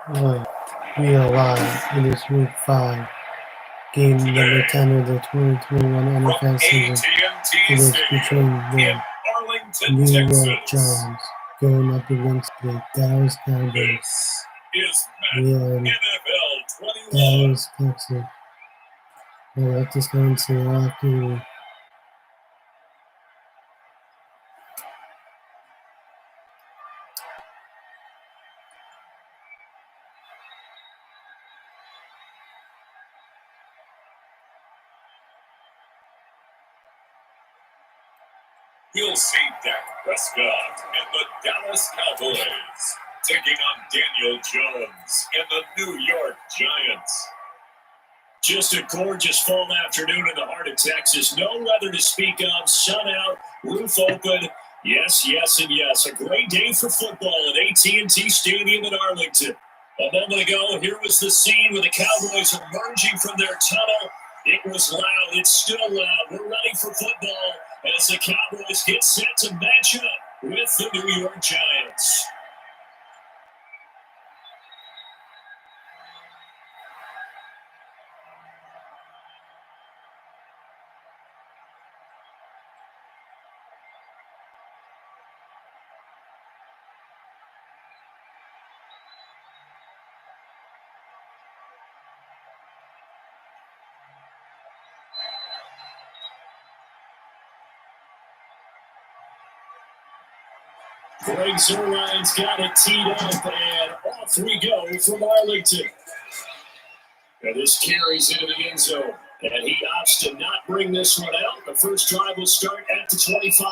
Alright, we are live. It is week 5, game number 10 of the 2021 NFL season. It is between the New York Giants going up against the Dallas Cowboys. We are in Dallas, Texas. Alright, just go into the activity. We'll see Dak Prescott and the Dallas Cowboys taking on Daniel Jones and the New York Giants. Just a gorgeous fall afternoon in the heart of Texas. No weather to speak of. Sun out, roof open. Yes, yes, and yes. A great day for football at AT&T Stadium in Arlington. A moment ago, here was the scene with the Cowboys emerging from their tunnel. It was loud. It's still loud. We're ready for football as the Cowboys get set to match up with the New York Giants. Greg Zerline's got it teed up, and off we go from Arlington. And this carries into the end zone, and he opts to not bring this one out. The first drive will start at the 25.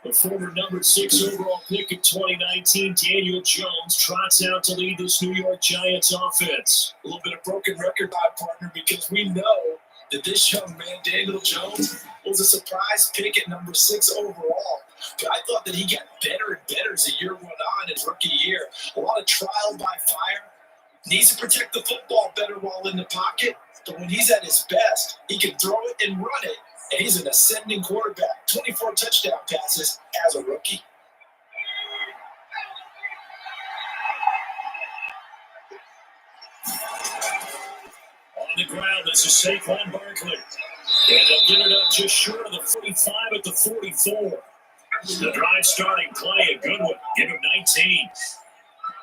The former number 6 overall pick in 2019, Daniel Jones, trots out to lead this New York Giants offense. A little bit of broken record, my partner, because we know that this young man, Daniel Jones, was a surprise pick at number 6 overall. But I thought that he got better and better as the year went on, his rookie year. A lot of trial by fire. Needs to protect the football better while in the pocket. But when he's at his best, he can throw it and run it. And he's an ascending quarterback. 24 touchdown passes as a rookie. On the ground, this is Saquon Barkley. And they'll get it up just short of the 45 at the 44. The drive starting play, a good one. Give him 19.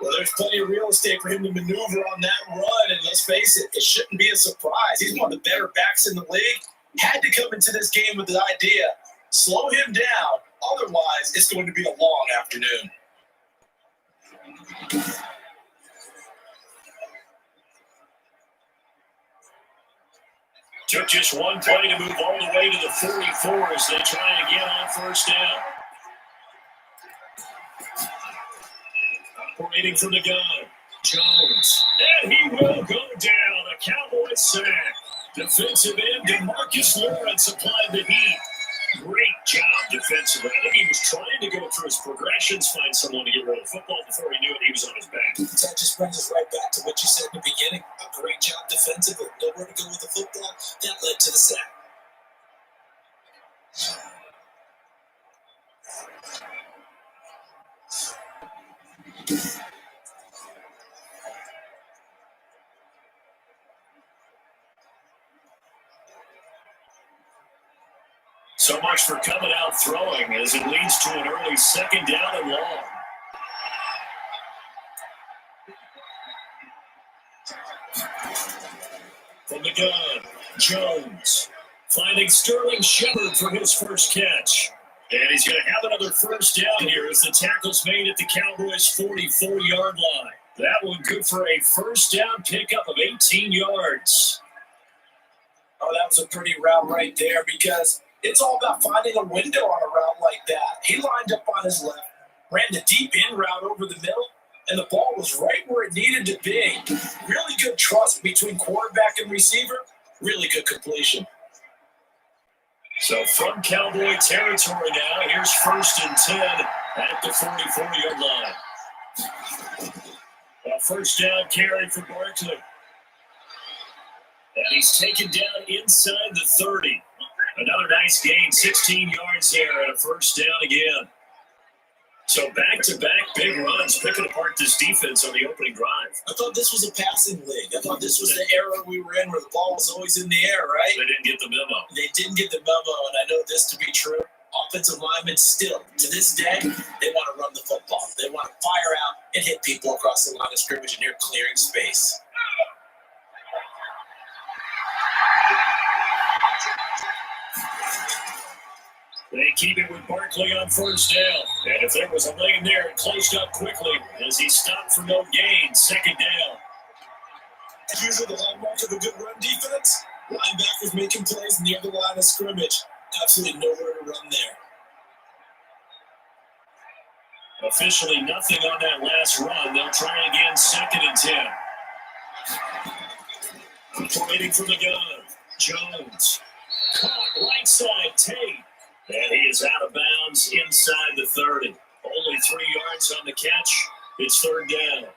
Well, there's plenty of real estate for him to maneuver on that run, and let's face it, it shouldn't be a surprise. He's one of the better backs in the league. Had to come into this game with the idea, slow him down, otherwise it's going to be a long afternoon. Took just one play to move all the way to the 44 as they try again on first down. Operating from the gun, Jones, and he will go down. A Cowboys sack. Defensive end DeMarcus Lawrence applied the heat. Great job defensively. I think he was trying to go through his progressions, find someone to get rid of the football before he knew it. He was on his back. That just brings us right back to what you said in the beginning. A great job defensively. Nowhere to go with the football. That led to the sack. So much for coming out throwing as it leads to an early second down and long. From the gun, Jones finding Sterling Shepard for his first catch. And he's going to have another first down here as the tackle's made at the Cowboys' 44-yard line. That one good for a first down pickup of 18 yards. Oh, that was a pretty route right there because it's all about finding a window on a route like that. He lined up on his left, ran the deep in route over the middle, and the ball was right where it needed to be. Really good trust between quarterback and receiver. Really good completion. So from Cowboy territory now, here's 1st and 10 at the 44-yard line. A first down carry for Barkley. And he's taken down inside the 30. Another nice gain, 16 yards there, and a first down again. So back-to-back big runs, picking apart this defense on the opening drive. I thought this was a passing league. I thought this was the era we were in where the ball was always in the air, right? They didn't get the memo. They didn't get the memo, and I know this to be true. Offensive linemen still, to this day, they want to run the football. They want to fire out and hit people across the line of scrimmage, and they're clearing space. They keep it with Barkley on first down. And if there was a lane there, it closed up quickly as he stopped for no gain. Second down. Usually the hallmark of a good run defense, linebackers making plays near the line of scrimmage. Absolutely nowhere to run there. Officially nothing on that last run. They'll try again, 2nd and 10. Waiting for the gun. Jones. Caught right side, Tate. And he is out of bounds inside the 30. Only 3 yards on the catch. It's 3rd down.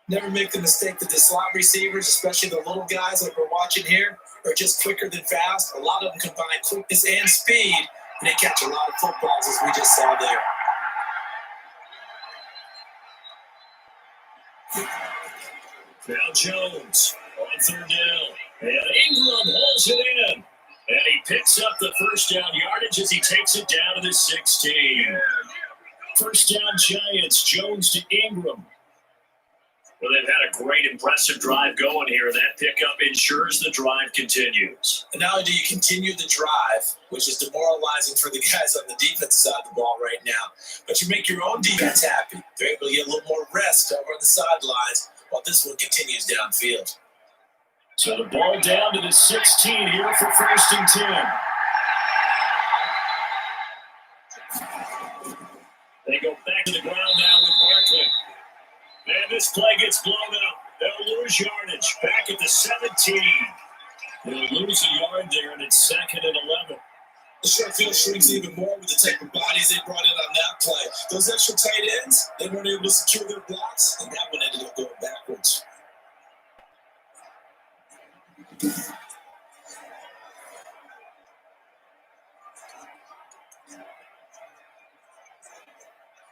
Never make the mistake that the slot receivers, especially the little guys like we're watching here, are just quicker than fast. A lot of them combine quickness and speed, and they catch a lot of footballs, as we just saw there. Now Jones on 3rd down. And Ingram holds it in. And he picks up the first down yardage as he takes it down to the 16. First down Giants, Jones to Ingram. Well, they've had a great, impressive drive going here. That pickup ensures the drive continues. And not only do you continue the drive, which is demoralizing for the guys on the defense side of the ball right now, but you make your own defense happy. They're able to get a little more rest over on the sidelines while this one continues downfield. So the ball down to the 16 here for 1st and 10. They go back to the ground now with Barkley. And this play gets blown up. They'll lose yardage. Back at the 17. They'll lose a yard there, and it's 2nd and 11. The short field shrinks even more with the type of bodies they brought in on that play. Those extra tight ends, they weren't able to secure their blocks, and that one ended up going backwards.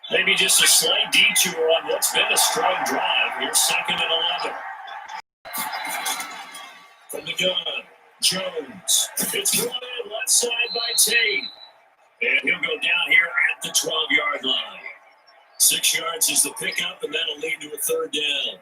Maybe just a slight detour on what's been a strong drive. Here, 2nd and 11. From the gun, Jones. It's brought in left side by Tate. And he'll go down here at the 12-yard line. 6 yards is the pickup, and that'll lead to a 3rd down.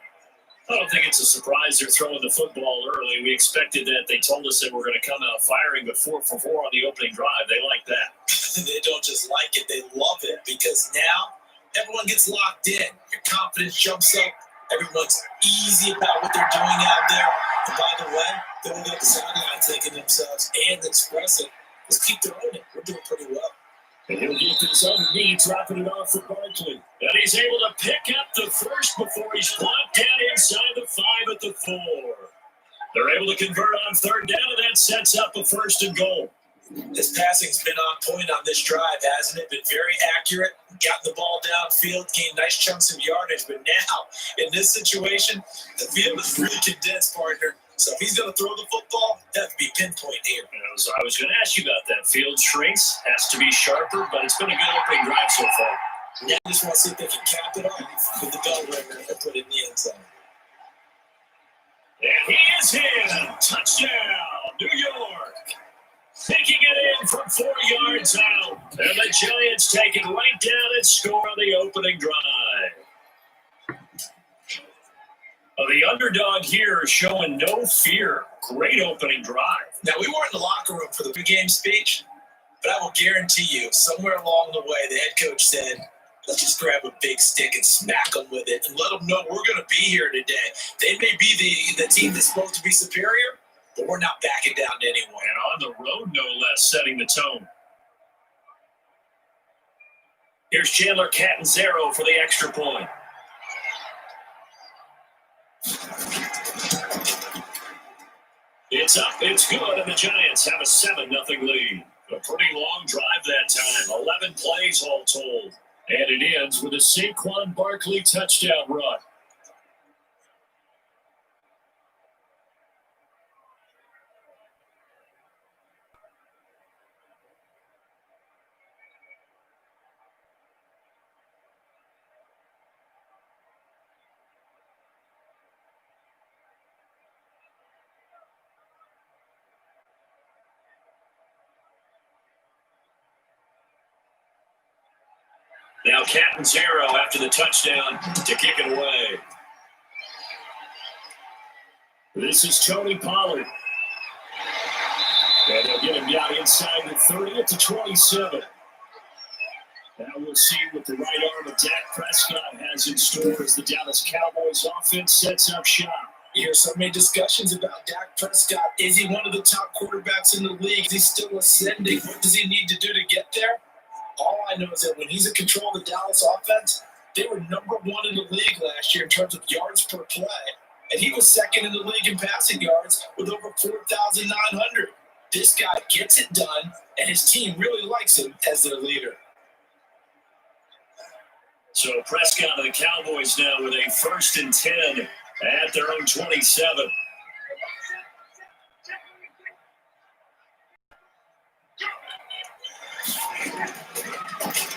I don't think it's a surprise they're throwing the football early. We expected that. They told us that we're going to come out firing, but 4 for 4 on the opening drive. They like that. They don't just like it, they love it, because now everyone gets locked in. Your confidence jumps up. Everyone's easy about what they're doing out there. And by the way, they don't got the sideline taking themselves and expressing. Let's keep throwing it. We're doing pretty well. And he'll get to his own knee, dropping it off for Barkley. And he's able to pick up the first before he's blocked down inside the 5 at the 4. They're able to convert on 3rd down, and that sets up a 1st and goal. This passing's been on point on this drive, hasn't it? Been very accurate, gotten the ball downfield, gained nice chunks of yardage. But now, in this situation, the field is really condensed, partner. So if he's going to throw the football, that would be pinpoint here. So I was going to ask you about that. Field shrinks, has to be sharper, but it's been a good opening drive so far. Now I just want to see if they can cap it off with the bell ringer and put it in the end zone. And he is in. Touchdown, New York. Taking it in from 4 yards out. And the Giants take it right down and score on the opening drive. The underdog here is showing no fear. Great opening drive. Now, we weren't in the locker room for the pregame speech, but I will guarantee you, somewhere along the way, the head coach said, let's just grab a big stick and smack them with it and let them know we're going to be here today. They may be the team that's supposed to be superior, but we're not backing down to anyone. And on the road, no less, setting the tone. Here's Chandler Catanzaro for the extra point. It's up, it's good, and the Giants have a 7-0 lead. A pretty long drive that time, 11 plays all told. And it ends with a Saquon Barkley touchdown run. Now Catanzaro after the touchdown to kick it away. This is Tony Pollard. And they'll get him down inside the 30 at the 27. Now we'll see what the right arm of Dak Prescott has in store as the Dallas Cowboys offense sets up shop. You hear so many discussions about Dak Prescott. Is he one of the top quarterbacks in the league? Is he still ascending? What does he need to do to get there? All I know is that when he's in control of the Dallas offense, they were number one in the league last year in terms of yards per play. And he was second in the league in passing yards with over 4,900. This guy gets it done, and his team really likes him as their leader. So Prescott and the Cowboys now with a 1st and 10 at their own 27.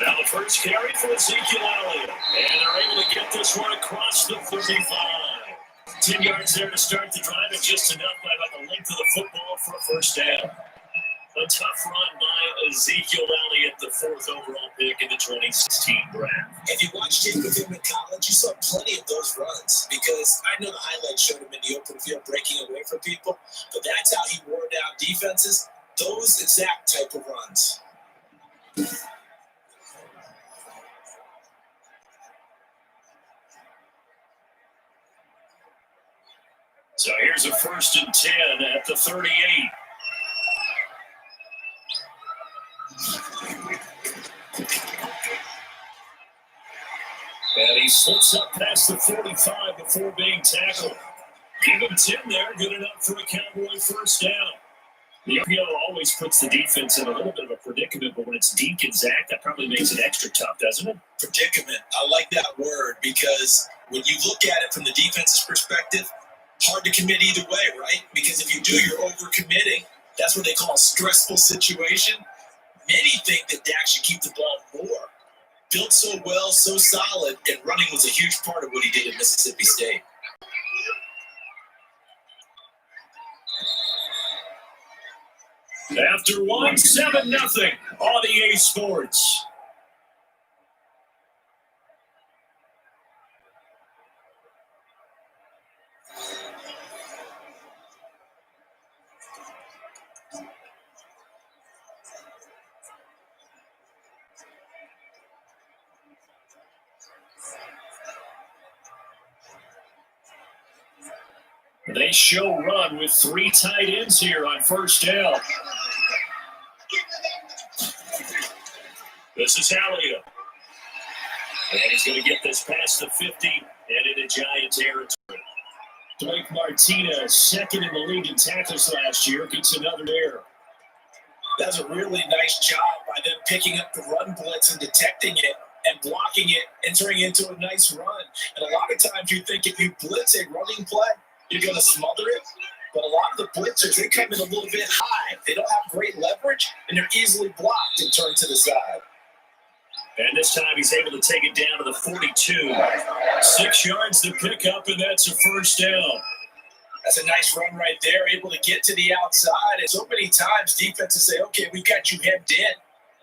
Now the first carry for Ezekiel Elliott. And they're able to get this one across the 35. 10 yards there to start the drive, and just enough by about the length of the football for a first down. A tough run by Ezekiel Elliott, the 4th overall pick in the 2016 draft. If you watched him with him in college, you saw plenty of those runs because I know the highlights showed him in the open field breaking away from people, but that's how he wore down defenses, those exact type of runs. So here's a 1st and 10 at the 38. And he slips up past the 45 before being tackled. Even 10 there, good enough for a Cowboy first down. The RPO always puts the defense in a little bit of a predicament, but when it's Deke and Zach, that probably makes it extra tough, doesn't it? Predicament. I like that word because when you look at it from the defense's perspective, hard to commit either way, right? Because if you do, you're overcommitting. That's what they call a stressful situation. Many think that Dak should keep the ball more. Built so well, so solid, and running was a huge part of what he did at Mississippi State. After 7-0 on EA Sports. They show run with 3 tight ends here on first down. This is Elliott. And he's going to get this past the 50 and into Giant territory. Blake Martinez, 2nd in the league in tackles last year, gets another error. That's a really nice job by them picking up the run blitz and detecting it and blocking it and turning it into a nice run. And a lot of times you think if you blitz a running play, you're going to smother it. But a lot of the blitzers, they come in a little bit high. They don't have great leverage, and they're easily blocked and turned to the side. And this time he's able to take it down to the 42. 6 yards to pick up, and that's a first down. That's a nice run right there, able to get to the outside. And so many times defenses say, okay, we got you hemmed in.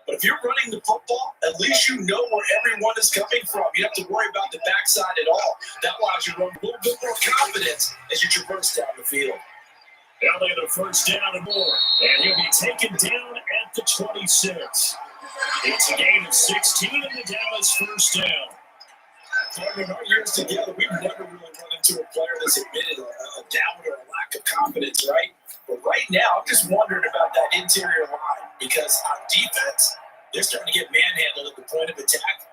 But if you're running the football, at least you know where everyone is coming from. You don't have to worry about the backside at all. That allows you to run a little bit more confidence as you traverse down the field. Elliott a first down and more. And he'll be taken down at the 26. It's a gain of 16 in the Dallas first down. Partner, in our years together, we've never really run into a player that's admitted a doubt or a lack of confidence, right? But right now, I'm just wondering about that interior line because on defense, they're starting to get manhandled at the point of attack.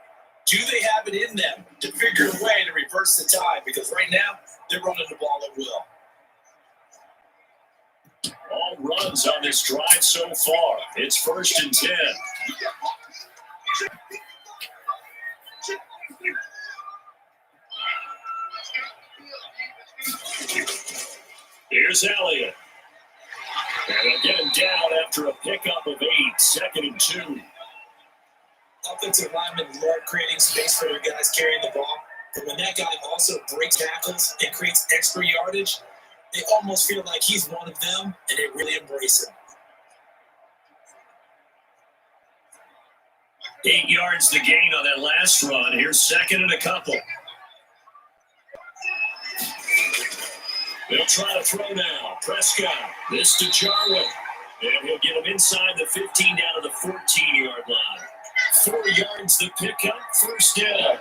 Do they have it in them to figure a way to reverse the tide? Because right now, they're running the ball at will. All runs on this drive so far. It's 1st and 10. Here's Elliott. And they'll get him down after a pickup of 8, 2nd and 2. Offensive linemen love creating space for their guys carrying the ball. But when that guy also breaks tackles and creates extra yardage, they almost feel like he's one of them, and they really embrace him. 8 yards the gain on that last run. Here's second and a couple. They'll try to throw now. Prescott. This to Jarwin. And he'll get him inside the 15 down to the 14-yard line. 4 yards to pick up. First down.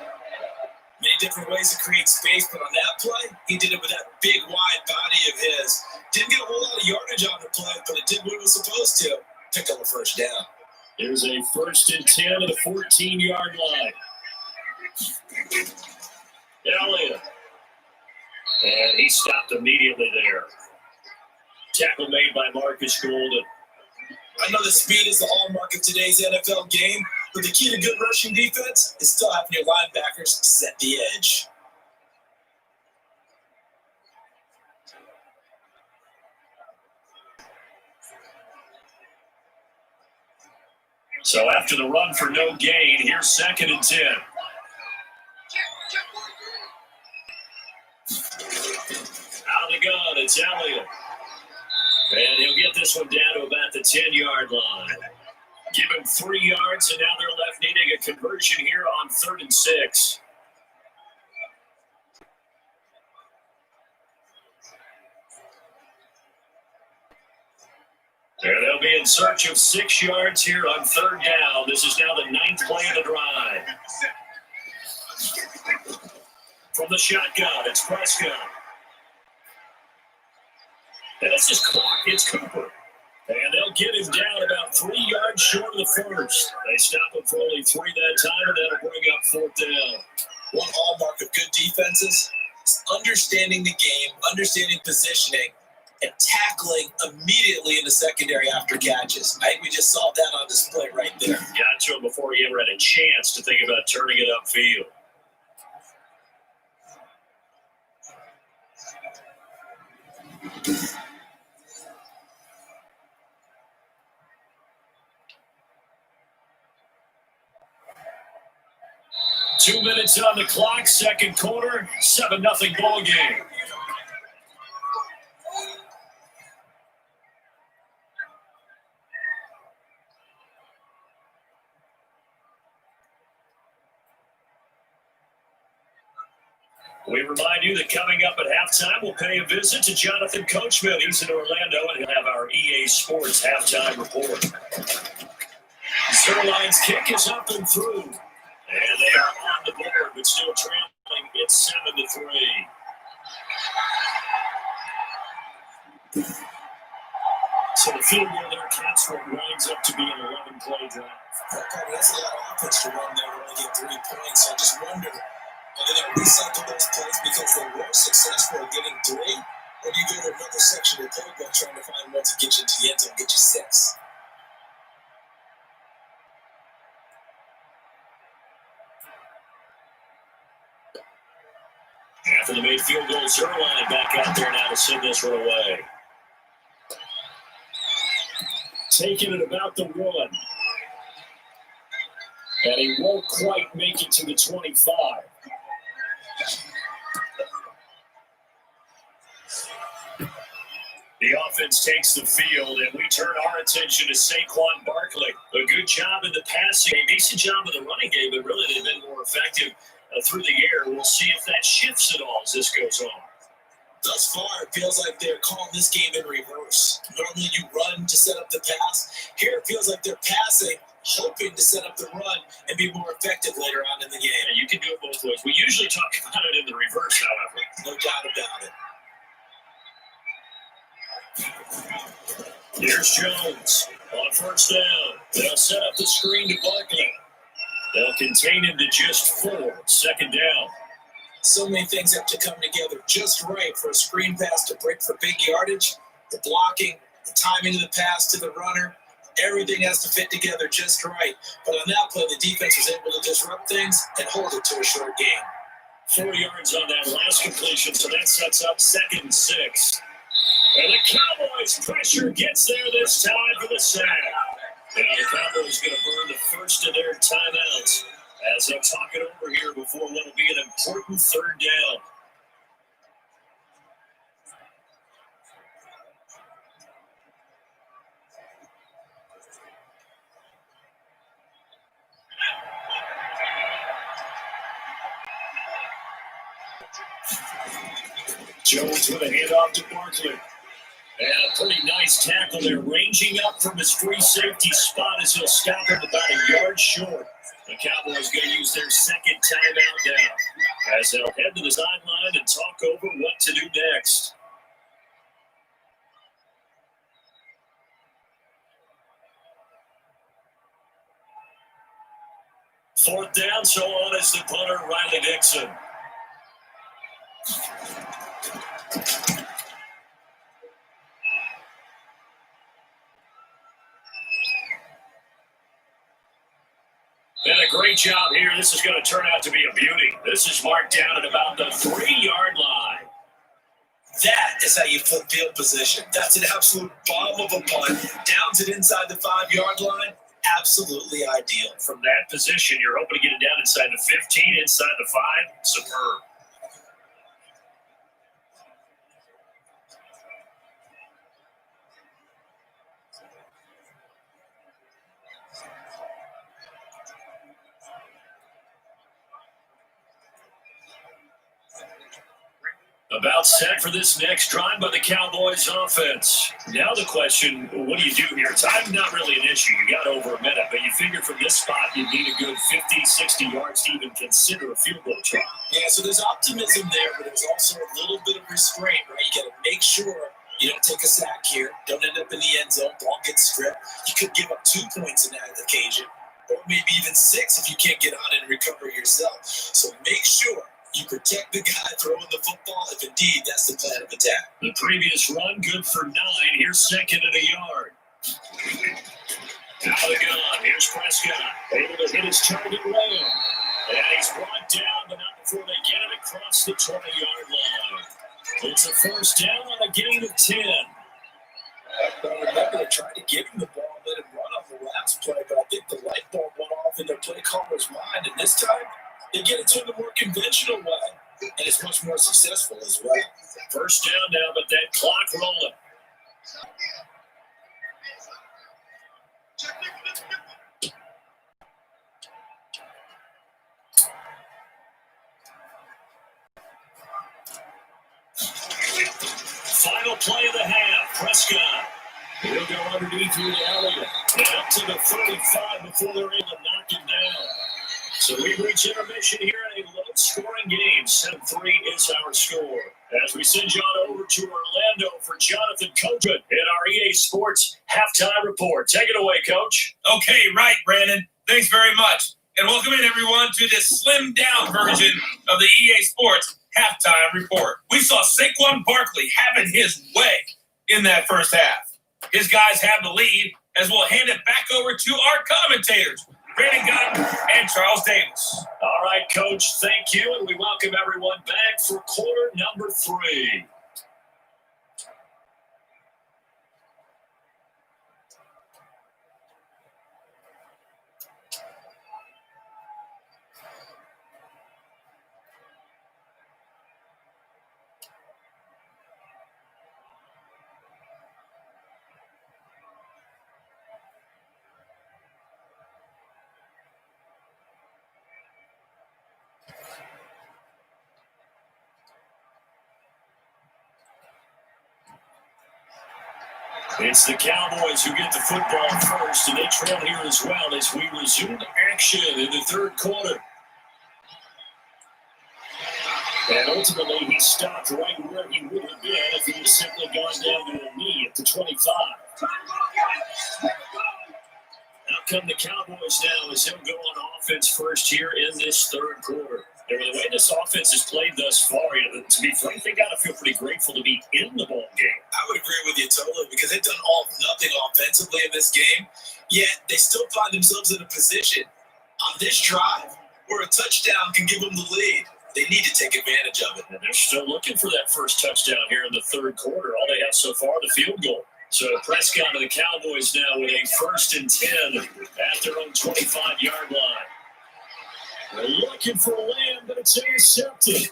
Many different ways to create space, but on that play, he did it with that big, wide body of his. Didn't get a whole lot of yardage on the play, but it did what it was supposed to. Pick up a first down. Here's a 1st and 10 at the 14-yard line. Elliott. And he stopped immediately there. Tackle made by Marcus Golden. I know that speed is the hallmark of today's NFL game, but the key to good rushing defense is still having your linebackers set the edge. So after the run for no gain, here's 2nd and 10. Out of the gun, it's Elliott. And he'll get this one down to about the 10-yard line. Give him 3 yards, and now they're left needing a conversion here on 3rd and 6. There they'll be in search of 6 yards here on 3rd down. This is now the 9th play of the drive. From the shotgun, it's Prescott. And it's just clock. It's Cooper. And they'll get him down about 3 yards short of the first. They stop him for only 3 that time, and that'll bring up 4th down. One hallmark of good defenses is understanding the game, understanding positioning, and tackling immediately in the secondary after catches. I think we just saw that on display right there. Got to him before he ever had a chance to think about turning it upfield. Two minutes on the clock, second quarter, 7-0 ball game. We remind you that coming up at halftime, we'll pay a visit to Jonathan Coachman. He's in Orlando, and he'll have our EA Sports halftime report. Zerline's kick is up and through. And they are on the board, but still trailing. It's 7-3. So the field goal there counts for it, winds up to be an 11-play drive. That's a lot of offense to run there to only get 3 points. I just wonder, are they going to recycle those plays because they were successful at getting 3? Or do you go to another section of the playbook trying to find ones that get you into the end zone and get you 6? After the made field goal, Zerline back out there now to send this one away. Taking it about the 1. And he won't quite make it to the 25. The offense takes the field, and we turn our attention to Saquon Barkley. A good job in the passing game, decent job in the running game, but really they've been more effective through the air. We'll see if that shifts at all as this goes on. Thus far, it feels like they're calling this game in reverse. Normally you run to set up the pass. Here it feels like they're passing, hoping to set up the run and be more effective later on in the game. Yeah, you can do it both ways. We usually talk about it in the reverse, however. No doubt about it. Here's Jones on first down. They'll set up the screen to Barkley. They'll contain him to just 4. Second down. So many things have to come together just right for a screen pass to break for big yardage. The blocking, the timing of the pass to the runner, everything has to fit together just right. But on that play, the defense was able to disrupt things and hold it to a short gain. 4 yards on that last completion, so that sets up 2nd and 6. And the Cowboys' pressure gets there this time for the sack. Now the Cowboys going to burn the first of their timeouts as they'll talk it over here before what'll be an important 3rd down. Jones with a handoff to Barkley. And a pretty nice tackle there, ranging up from his free safety spot as he'll stop him about a yard short. The Cowboys going to use their second timeout now, as they'll head to the sideline and talk over what to do next. Fourth down, so on is the punter, Riley Dixon. And a great job here. This is going to turn out to be a beauty. This is marked down at about the 3-yard line. That is how you flip field position. That's an absolute bomb of a punt. Downs it inside the 5-yard line. Absolutely ideal. From that position, you're hoping to get it down inside the 15, inside the 5. Superb. About set for this next drive by the Cowboys offense. Now the question, what do you do here? Time not really an issue. You got over a minute, but you figure from this spot you need a good 50, 60 yards to even consider a field goal try. Yeah, so there's optimism there, but there's also a little bit of restraint, right? You got to make sure you don't take a sack here. Don't end up in the end zone. Ball gets stripped. You could give up 2 points in that occasion, or maybe even 6 if you can't get on it and recover yourself. So make sure you protect the guy throwing the football, if indeed that's the plan of attack. The previous run, good for 9. Here's second and a yard. Out of the gun. Here's Prescott. Able to hit his target well. And he's brought down, but not before they get it across the 20-yard line. It's a first down on a gain of 10. But remember, they tried to give him the ball and let him run on the last play, but I think the light bulb went off in their play caller's mind, and this time, they get it to the more conventional way, and it's much more successful as well. First down now, but that clock rolling. Final play of the half. Prescott. He'll go underneath through the alley and up to the 35 before they're able to knock him down. So we reach intermission here in a low-scoring game. 7-3 is our score. As we send John over to Orlando for Jonathan Coach at our EA Sports Halftime Report. Take it away, Coach. Okay, right, Brandon. Thanks very much. And welcome in, everyone, to this slimmed-down version of the EA Sports Halftime Report. We saw Saquon Barkley having his way in that first half. His guys have the lead, as we'll hand it back over to our commentators, Brandon Gunn and Charles Davis. All right, Coach, thank you, and we welcome everyone back for quarter number 3. It's the Cowboys who get the football first, and they trail here as well as we resume action in the third quarter. And ultimately, he stopped right where he would have been if he had simply gone down to a knee at the 25. Out come the Cowboys now as he'll go on offense first here in this third quarter. And the way this offense has played thus far, to be frank, they got to feel pretty grateful to be in the ball game. I would agree with you totally because they've done nothing offensively in this game, yet they still find themselves in a position on this drive where a touchdown can give them the lead. They need to take advantage of it. And they're still looking for that first touchdown here in the third quarter. All they have so far, the field goal. So Prescott to the Cowboys now with a 1st and 10 at their own 25-yard line. They're looking for a land, but it's intercepted.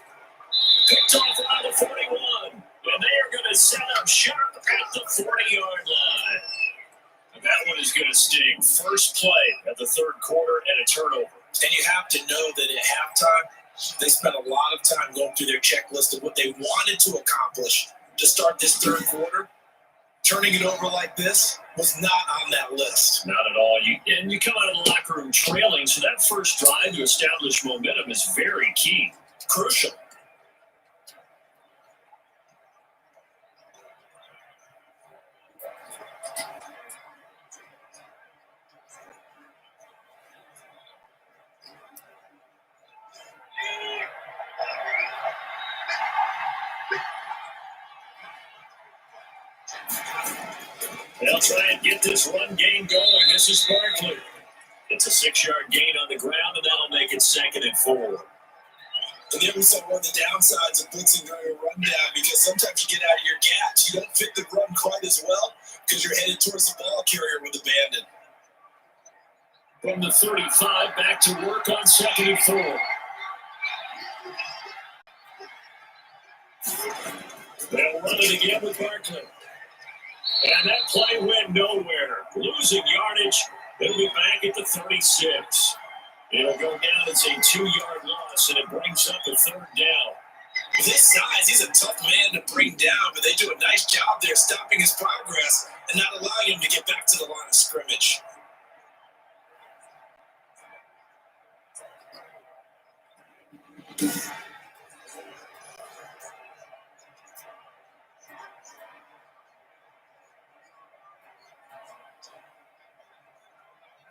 Picked off out of 41. And they are going to set up shop at the 40-yard line. And that one is going to sting. First play of the third quarter and a turnover. And you have to know that at halftime, They spent a lot of time going through their checklist of what they wanted to accomplish to start this third quarter. Turning it over like this was not on that list. Not at all. You come out of the locker room trailing, so that first drive to establish momentum is very key. Crucial. They'll try and get this run game going. This is Barkley. It's a 6-yard gain on the ground, and that'll make it 2nd and 4. And then we saw one of the downsides of blitzing during a rundown, because sometimes you get out of your gaps. You don't fit the run quite as well because you're headed towards the ball carrier with abandon. From the 35, back to work on 2nd and 4. They'll run it again with Barkley. And that play went nowhere. Losing yardage. They'll be back at the 36. It'll go down as a 2-yard loss, and it brings up a 3rd down. With his size, he's a tough man to bring down, but they do a nice job there stopping his progress and not allowing him to get back to the line of scrimmage.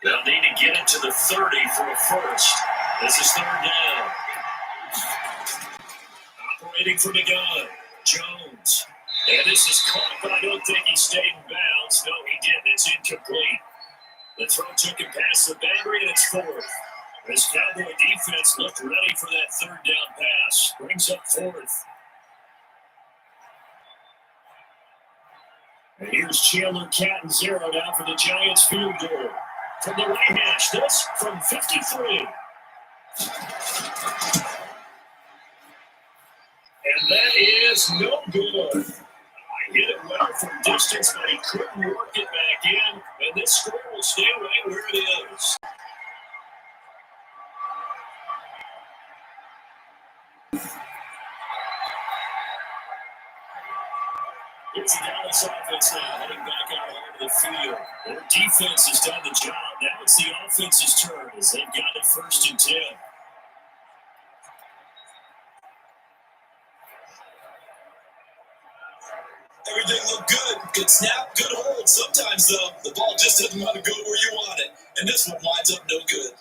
They'll need to get it to the 30 for a first. This is 3rd down. Operating from the gun, Jones. And this is caught, but I don't think he stayed in bounds. No, he didn't. It's incomplete. The throw took him past the boundary, and it's 4th. This Cowboy defense looked ready for that 3rd down pass. Brings up 4th. And here's Chandler Catanzaro now for the Giants field goal. From the right hash, this from 53. And that is no good. I hit it well from distance, but he couldn't work it back in. And this score will stay right where it is. It's the Dallas offense now heading back out onto the field. Their defense has done the job. Now it's the offense's turn as they've got it 1st and 10. Everything looked good. Good snap, good hold. Sometimes, though, the ball just doesn't want to go where you want it. And this one winds up no good.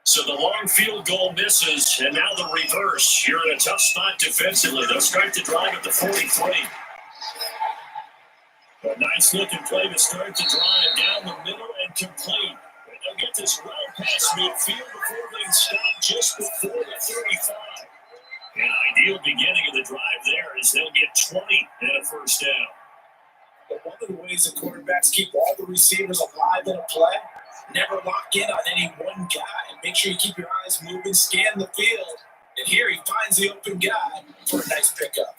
So the long field goal misses, and now the reverse. You're in a tough spot defensively. They'll start to drive at the 43. A nice looking play to start to drive down the middle and complete. And they'll get this well past midfield before they stop just before the 35. An ideal beginning of the drive there is they'll get 20 and a 1st down. But one of the ways the quarterbacks keep all the receivers alive in a play, never lock in on any one guy. Make sure you keep your eyes moving, scan the field. And here he finds the open guy for a nice pickup.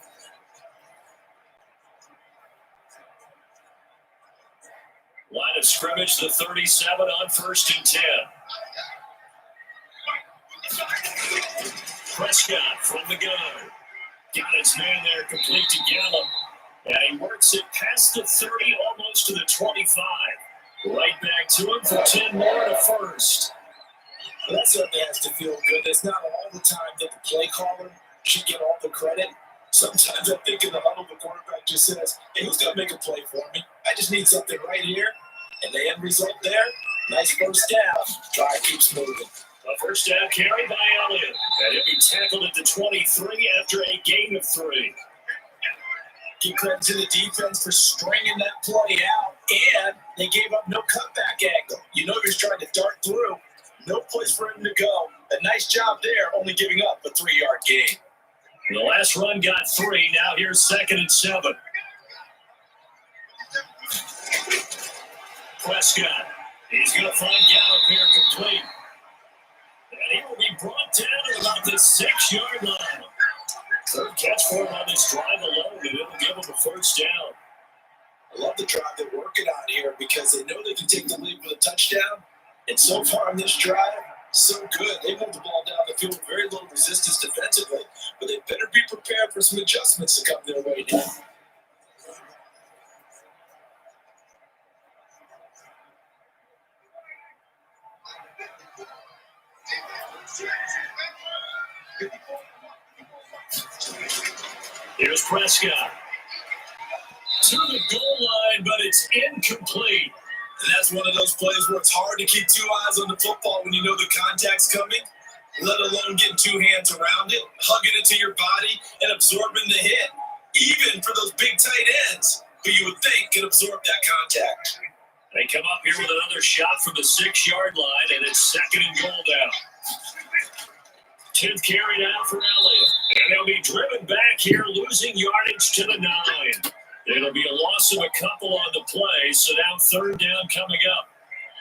Line of scrimmage, the 37 on 1st and 10. Prescott from the gun. Got his man there, complete to Gallup. And he works it past the 30, almost to the 25. Right back to him for 10 more and a 1st. That certainly has to feel good. It's not all the time that the play caller should get all the credit. Sometimes I think in the huddle, the quarterback just says, hey, who's going to make a play for me? I just need something right here. And the end result there, nice 1st down. Drive keeps moving. A 1st down carry by Elliott. And he'll be tackled at the 23 after a gain of 3. Give credit to the defense for stringing that play out, and they gave up no cutback angle. You know he's trying to dart through. No place for him to go. A nice job there, only giving up a 3-yard gain. The last run got 3. Now here's 2nd and 7. Prescott. He's going to find Gallup here complete. And he will be brought down at about the 6-yard line. 3rd catch for him on this drive alone, and it'll give him a 1st down. I love the drive they're working on here because they know they can take the lead with a touchdown. And so far on this drive, so good. They moved the ball down the field with very little resistance defensively, but they better be prepared for some adjustments to come their way now. Here's Prescott. To the goal line, but it's incomplete. And that's one of those plays where it's hard to keep two eyes on the football when you know the contact's coming, let alone getting two hands around it, hugging it to your body, and absorbing the hit, even for those big tight ends who you would think could absorb that contact. They come up here with another shot from the 6-yard line, and it's 2nd and goal now. 10th carry now for Elliott. And they'll be driven back here, losing yardage to the 9. It'll be a loss of a couple on the play, so now 3rd down coming up.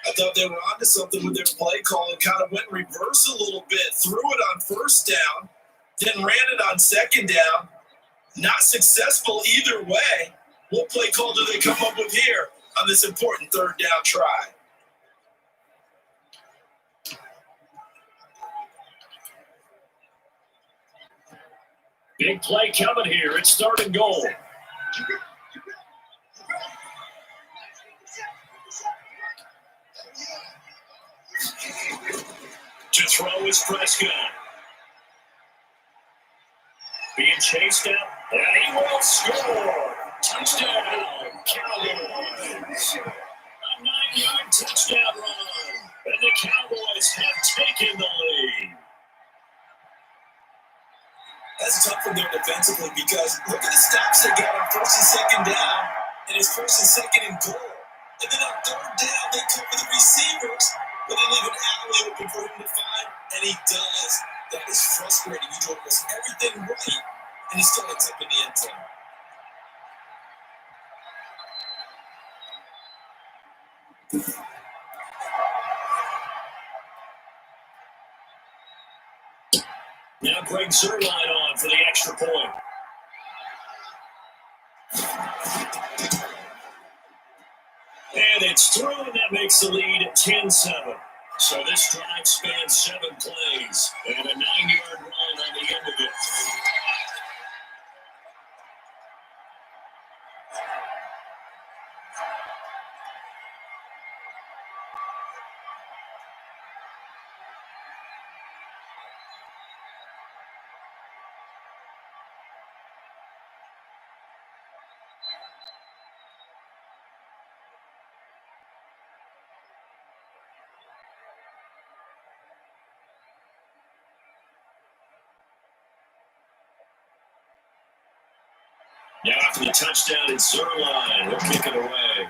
I thought they were onto something with their play call and kind of went reverse a little bit, threw it on 1st down, then ran it on 2nd down. Not successful either way. What play call do they come up with here on this important 3rd down try? Big play coming here. It's 3rd and goal. To throw is Prescott. Being chased up, and he will score. Touchdown, Cowboys. A 9-yard touchdown run, and the Cowboys have taken the lead. That's tough for them defensively because look at the stops they got on 1st and 2nd down, and it's 1st and 2nd and goal. And then on 3rd down, they cover the receivers, but they leave an alley open for him to find, and he does. That is frustrating. You do almost everything right, and he still ends up in the end zone. Now Greg Zerline on for the extra point. And it's through, and that makes the lead at 10-7. So this drive spans 7 plays, and a 9-yard run on the end of it. Now after the touchdown, it's Zerline. He'll kick it away.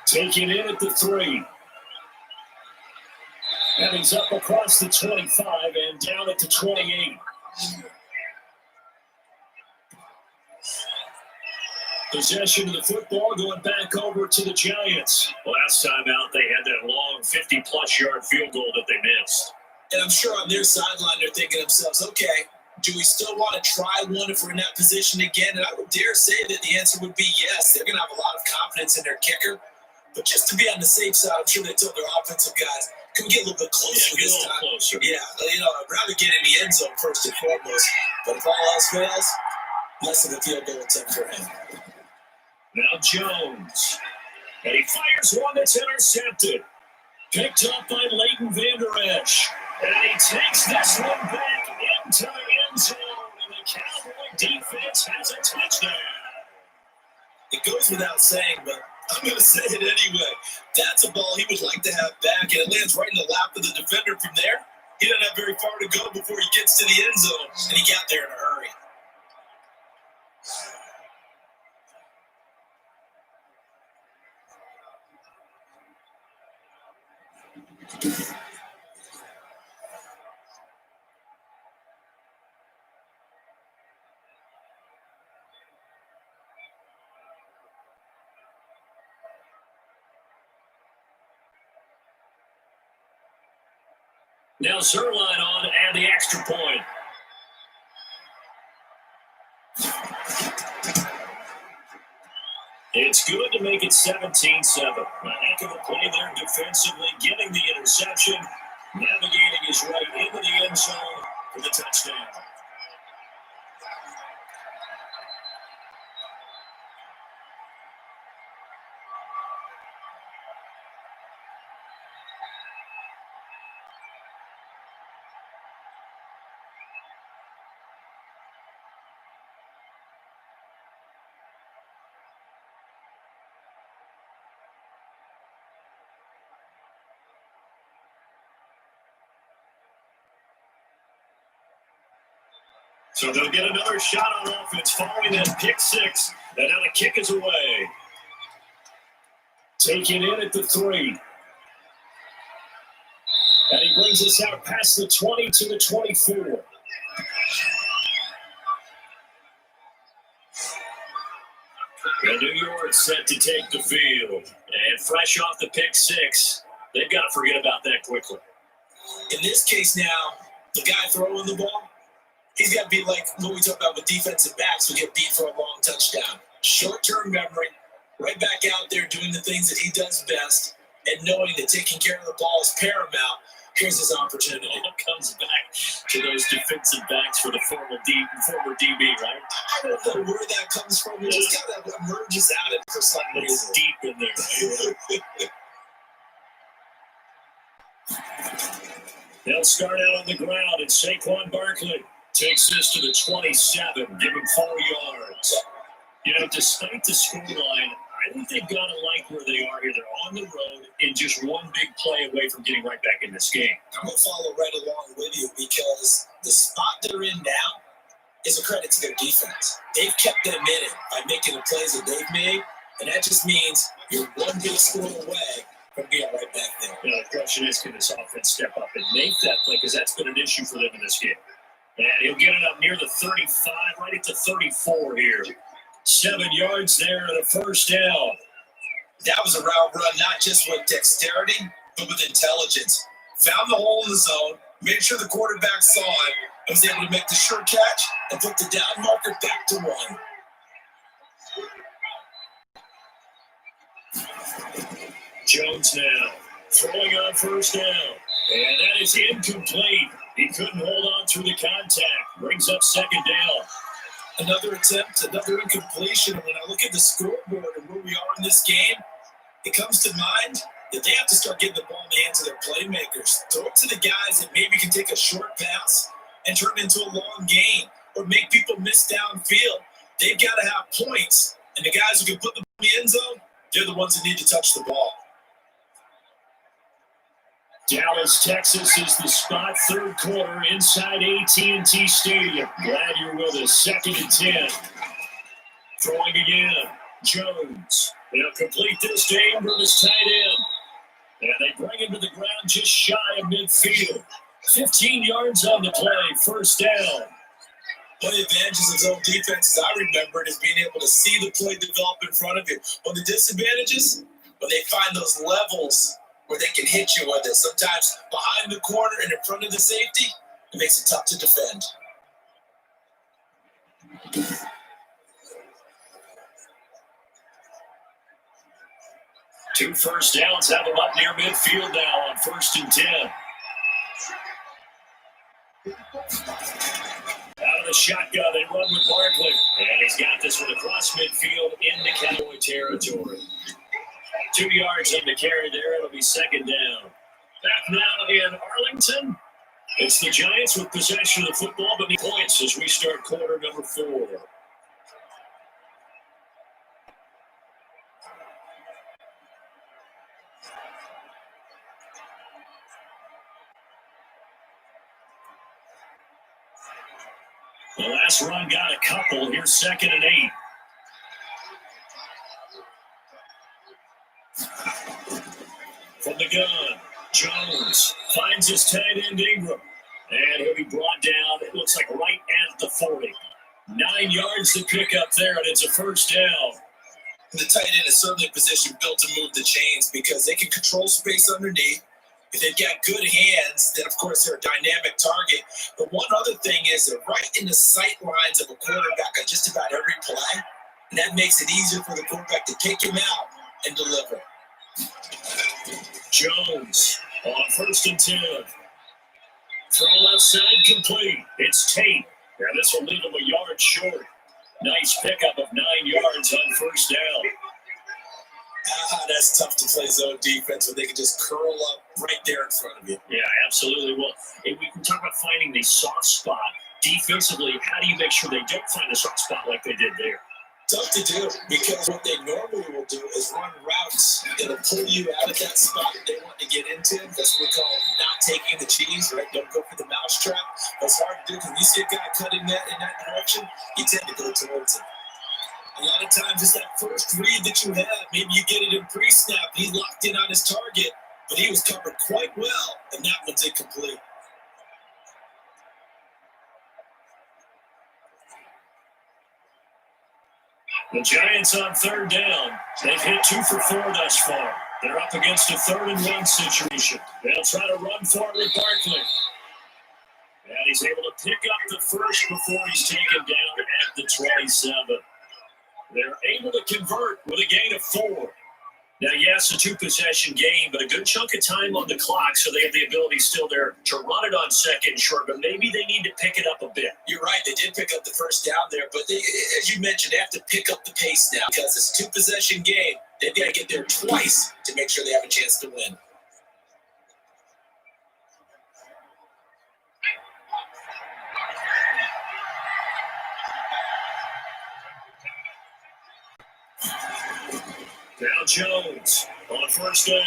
Taking in at the 3. And he's up across the 25 and down at the 28. Possession of the football going back over to the Giants. Last time out, they had that long 50-plus yard field goal that they missed. And I'm sure on their sideline, they're thinking to themselves, okay, do we still want to try one if we're in that position again? And I would dare say that the answer would be yes. They're going to have a lot of confidence in their kicker. But just to be on the safe side, I'm sure they told their offensive guys, can we get a little bit closer this time? Closer. Yeah, I'd rather get in the end zone first and foremost. But if all else fails, less of a field goal attempt for him. Now Jones. And he fires one that's intercepted. Picked up by Leighton Vander Esch. And he takes this one back into the end zone. And the Cowboy defense has a touchdown. It goes without saying, but I'm going to say it anyway. That's a ball he would like to have back, and it lands right in the lap of the defender from there. He doesn't have very far to go before he gets to the end zone, and he got there in a hurry. Now Zerline on and the extra point. It's good to make it 17-7. A heck of a play there defensively, getting the interception, navigating his way into the end zone for the touchdown. So they'll get another shot on offense following that pick six. And now the kick is away. Taken in at the 3. And he brings us out past the 20 to the 24. And New York set to take the field. And fresh off the pick six, they've got to forget about that quickly. In this case now, the guy throwing the ball, he's got to be like what we talk about with defensive backs who get beat for a long touchdown. Short-term memory, right back out there doing the things that he does best, and knowing that taking care of the ball is paramount. Here's his opportunity. It comes back to those defensive backs for the former DB, right? I don't know where that comes from. It just kind of emerges out of it for some reason. It's deep in there, right? They'll start out on the ground, and Saquon Barkley takes this to the 27, give him 4 yards. You know, despite the scoreline, I think they've got to like where they are here. They're on the road and just one big play away from getting right back in this game. I'm going to follow right along with you because the spot they're in now is a credit to their defense. They've kept them in it by making the plays that they've made, and that just means you're one big score away from being right back there. You know, the question is, can this offense step up and make that play? Because that's been an issue for them in this game. And he'll get it up near the 35, right at the 34 here. 7 yards there and a first down. That was a route run, not just with dexterity, but with intelligence. Found the hole in the zone, made sure the quarterback saw it, and was able to make the short catch and put the down marker back to 1. Jones now throwing on first down. And that is incomplete. He couldn't hold on through the contact. Brings up second down. Another attempt, another incompletion. And when I look at the scoreboard and where we are in this game, it comes to mind that they have to start getting the ball in the hands of their playmakers. Throw it to the guys that maybe can take a short pass and turn it into a long gain or make people miss downfield. They've got to have points. And the guys who can put the ball in the end zone, they're the ones that need to touch the ball. Dallas, Texas is the spot, third quarter inside AT&T Stadium. Glad you're with us. 2nd and 10. Throwing again. Jones. They'll complete this to Ingram as tight end. And they bring him to the ground just shy of midfield. 15 yards on the play. First down. One of the advantages of zone defense, as I remember it, is being able to see the play develop in front of you. One of the disadvantages, when they find those levels where they can hit you with it. Sometimes behind the corner and in front of the safety, it makes it tough to defend. Two first downs have them up near midfield now on 1st and 10. Out of the shotgun, they run with Barkley. And he's got this one across midfield into Cowboy territory. 2 yards on the carry there. It'll be second down. Back now in Arlington. It's the Giants with possession of the football, but the points as we start quarter number 4. The last run got a couple. Here's 2nd and 8. From the gun, Jones finds his tight end Ingram. And he'll be brought down, it looks like right at the 40. 9 yards to pick up there, and it's a first down. The tight end is certainly a position built to move the chains because they can control space underneath. If they've got good hands, then of course they're a dynamic target. But one other thing is they're right in the sight lines of a quarterback on just about every play. And that makes it easier for the quarterback to pick him out and deliver. Jones on 1st and 10. Throw left side complete. It's Tate. And this will leave him a yard short. Nice pickup of 9 yards on 1st down. That's tough to play zone defense when they can just curl up right there in front of you. Yeah, absolutely. Well, if we can talk about finding the soft spot defensively, how do you make sure they don't find the soft spot like they did there? Tough to do, because what they normally will do is run routes that'll pull you out of that spot that they want to get into. That's what we call not taking the cheese, right? Don't go for the mousetrap. That's hard to do, because when you see a guy cutting that in that direction, you tend to go towards it. A lot of times it's that first read that you have. Maybe you get it in pre-snap. He's locked in on his target, but he was covered quite well, and that one's incomplete. The Giants on 3rd down. They've hit 2 for 4 thus far. They're up against a 3rd and 1 situation. They'll try to run for it with Barkley. And he's able to pick up the first before he's taken down at the 27. They're able to convert with a gain of 4. Now, yes, a 2-possession game, but a good chunk of time on the clock, so they have the ability still there to run it on 2nd and short, but maybe they need to pick it up a bit. You're right, they did pick up the first down there, but they, as you mentioned, they have to pick up the pace now, because it's a 2-possession game. They've got to get there twice to make sure they have a chance to win. Now Jones on 1st down.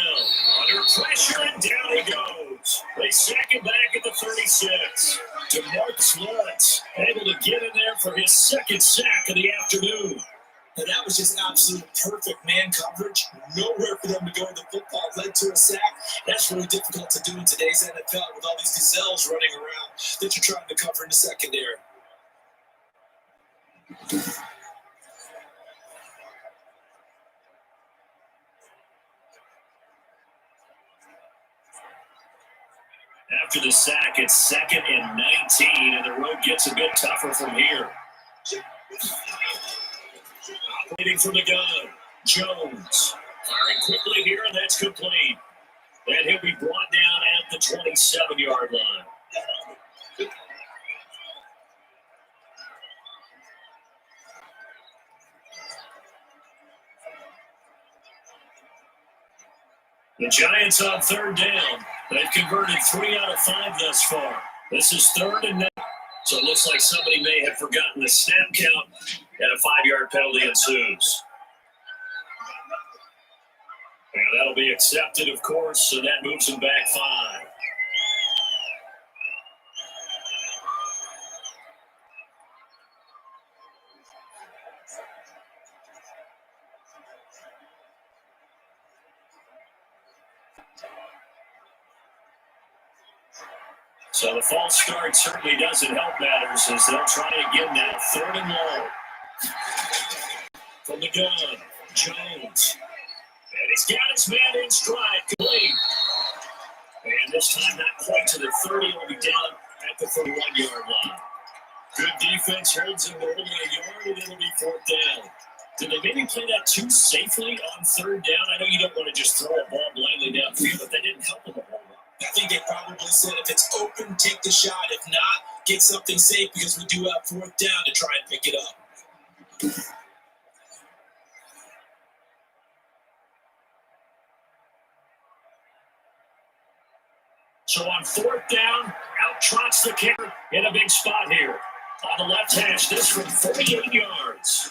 Under pressure, and down he goes. They sack him back at the 36. DeMarcus Lawrence able to get in there for his 2nd sack of the afternoon. And that was just absolute perfect man coverage. Nowhere for them to go with the football. Led to a sack. That's really difficult to do in today's NFL with all these gazelles running around that you're trying to cover in the secondary. After the sack, it's 2nd and 19, and the road gets a bit tougher from here. Operating from the gun, Jones. Firing quickly here, and that's complete. And he'll be brought down at the 27-yard line. The Giants on 3rd down. They've converted 3 out of 5 thus far. This is 3rd and 9. So it looks like somebody may have forgotten the snap count, and a 5-yard penalty ensues. And that'll be accepted, of course, so that moves them back 5. So the false start certainly doesn't help matters, as they'll try again now. 3rd and long. From the gun, Jones. And he's got his man in stride. Complete. And this time not quite to the 30. He'll be down at the 31-yard line. Good defense holds him more than a yard, and it'll be 4th down. Did they maybe play that too safely on 3rd down? I know you don't want to just throw a ball blindly downfield, but they didn't help him a whole lot. I think they probably said if it's open, take the shot. If not, get something safe, because we do have 4th down to try and pick it up. So on 4th down, out trots the kicker in a big spot here. On the left hash, this from 48 yards.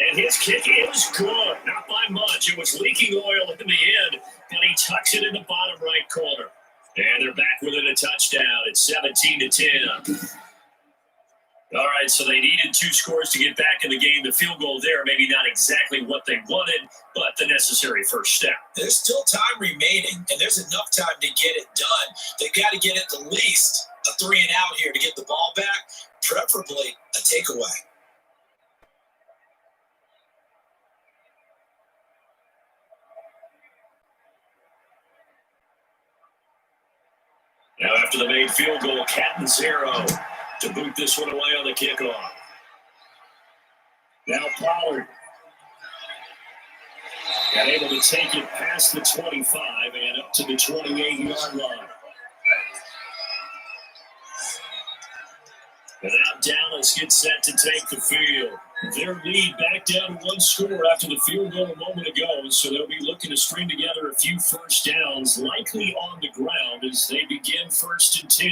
And his kick is good, not by much. It was leaking oil in the end, and he tucks it in the bottom right corner. And they're back within a touchdown. It's 17-10. All right, so they needed 2 scores to get back in the game. The field goal there, maybe not exactly what they wanted, but the necessary first step. There's still time remaining, and there's enough time to get it done. They got to get at least a 3 and out here to get the ball back, preferably a takeaway. Now after the made field goal, Catanzaro to boot this one away on the kickoff. Now Pollard. And able to take it past the 25 and up to the 28-yard line. And now Dallas gets set to take the field. Their lead back down to one score after the field goal a moment ago, so they'll be looking to string together a few first downs, likely on the ground as they begin 1st and 10.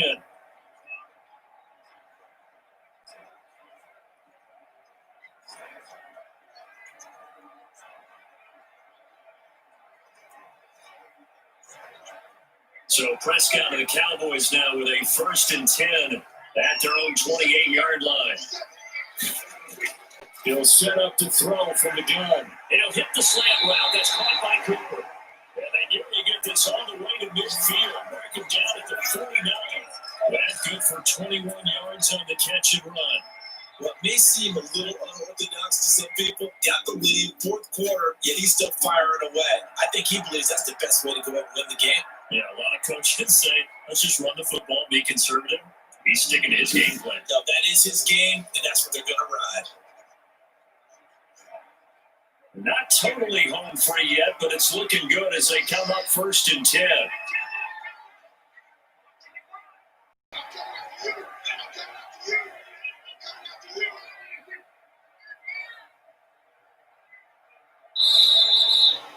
So Prescott and the Cowboys now with a 1st and 10 at their own 28-yard line. He'll set up to throw from the gun. And he'll hit the slant route. That's caught by Cooper. And they nearly get this all the way to midfield. Back him down at the 49. That's good for 21 yards on the catch and run. What may seem a little unorthodox to some people, got the lead, 4th quarter, yet he's still firing away. I think he believes that's the best way to go out and win the game. Yeah, a lot of coaches say, let's just run the football, be conservative. He's sticking to his game plan. No, that is his game, and that's what they're going to ride. Not totally home free yet, but it's looking good as they come up 1st and 10.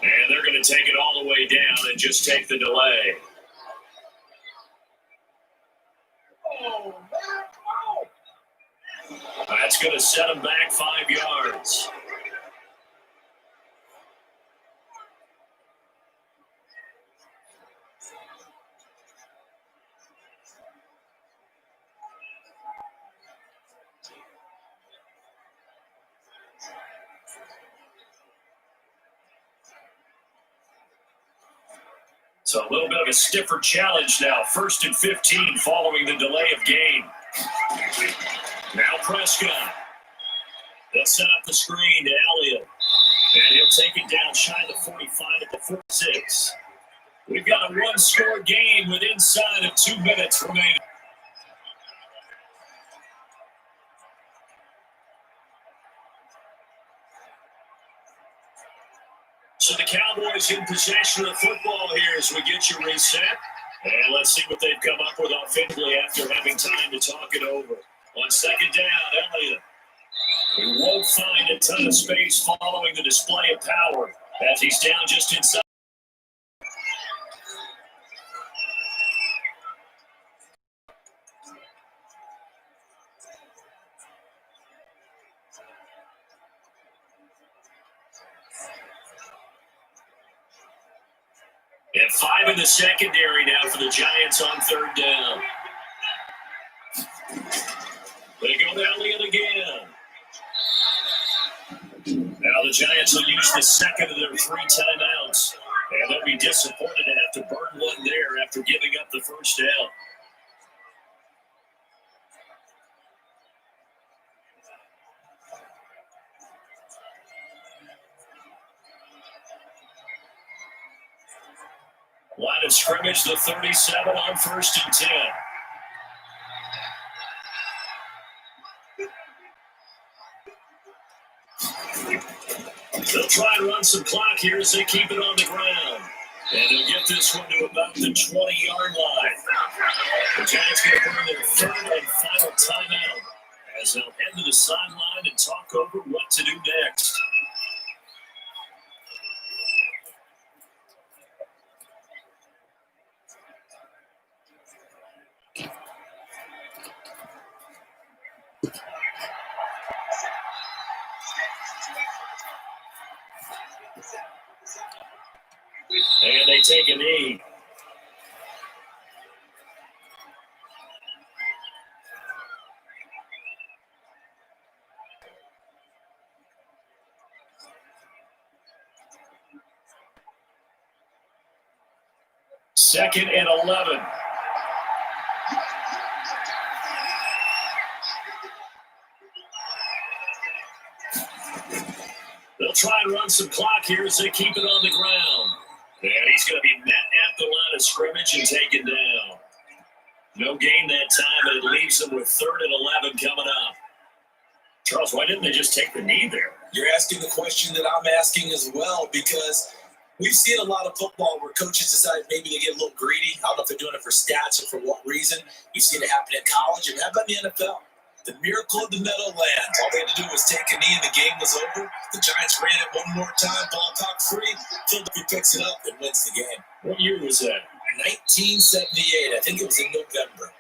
And they're going to take it all the way down and just take the delay. That's going to set them back 5 yards. So a little bit of a stiffer challenge now. 1st and 15 following the delay of game. Now Prescott. They'll set up the screen to Elliott. And he'll take it down shy of the 45 at the 46. We've got a one-score game with inside of 2 minutes remaining. So the Cowboys in possession of the football here as we get you reset. And let's see what they've come up with offensively after having time to talk it over. On 2nd down, Elliott. He won't find a ton of space following the display of power as he's down just inside. And 5 in the secondary now for the Giants on 3rd down. They go to Elliott again. Now the Giants will use the 2nd of their 3 timeouts. And they'll be disappointed to have to burn one there after giving up the 1st down. Line of scrimmage, the 37 on 1st and 10. They'll try and run some clock here as they keep it on the ground. And they'll get this one to about the 20-yard line. The Giants going to burn their 3rd and final timeout as they'll head to the sideline and talk over what to do next. And they take a knee. Second and 11. They'll try and run some clock here as they keep it on the ground. And he's going to be met at the line of scrimmage and taken down. No gain that time, and it leaves them with 3rd and 11 coming up. Charles, why didn't they just take the knee there? You're asking the question that I'm asking as well, because we've seen a lot of football where coaches decide maybe they get a little greedy. I don't know if they're doing it for stats or for what reason. We've seen it happen in college, and how about in the NFL? The miracle of the Meadowlands. All they had to do was take a knee and the game was over. The Giants ran it one more time, ball cocked free. Philadelphia picks it up and wins the game. What year was that? 1978. I think it was in November.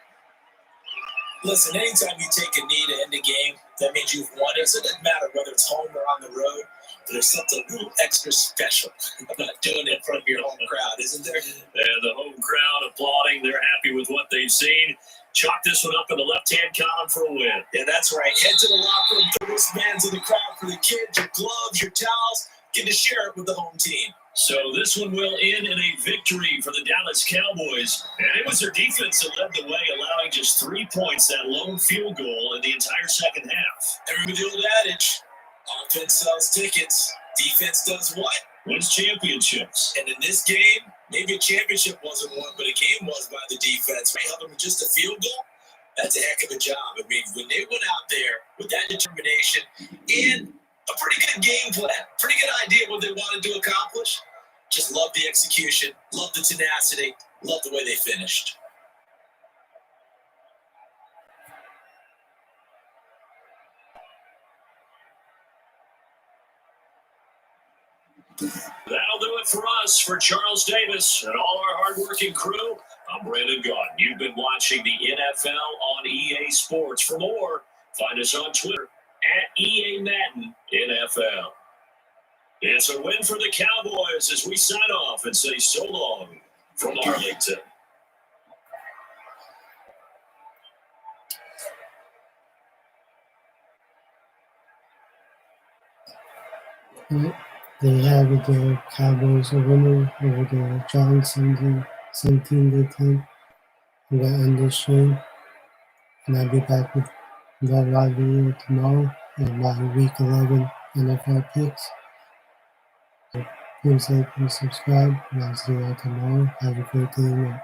Listen, anytime you take a knee to end a game, that means you've won it. So it doesn't matter whether it's home or on the road. But there's something a little extra special about doing it in front of your home crowd, isn't there? And the home crowd applauding. They're happy with what they've seen. Chalk this one up in the left-hand column for a win. Yeah, that's right. Head to the locker room, throw wristbands in the crowd for the kids, your gloves, your towels. Get to share it with the home team. So this one will end in a victory for the Dallas Cowboys. And it was their defense that led the way, allowing just 3 points, that lone field goal in the entire second half. And remember the old adage, offense sells tickets, defense does what? Wins championships. And in this game, maybe a championship wasn't won, but a game was by the defense. They held them with just a field goal. That's a heck of a job. I mean, when they went out there with that determination and a pretty good game plan, pretty good idea what they wanted to accomplish, just love the execution, love the tenacity, love the way they finished. That'll do it for us. For Charles Davis and all our hardworking crew, I'm Brandon Gaunt. You've been watching the NFL on EA Sports. For more, find us on Twitter at EA Madden NFL. It's a win for the Cowboys as we sign off and say so long from Arlington. They have the Cowboys a winner over the Giants 17-10. We got end this show, and I'll be back with that live video tomorrow and my Week 11 NFL picks. So please like and subscribe, and I'll see you all tomorrow. Have a great day, man.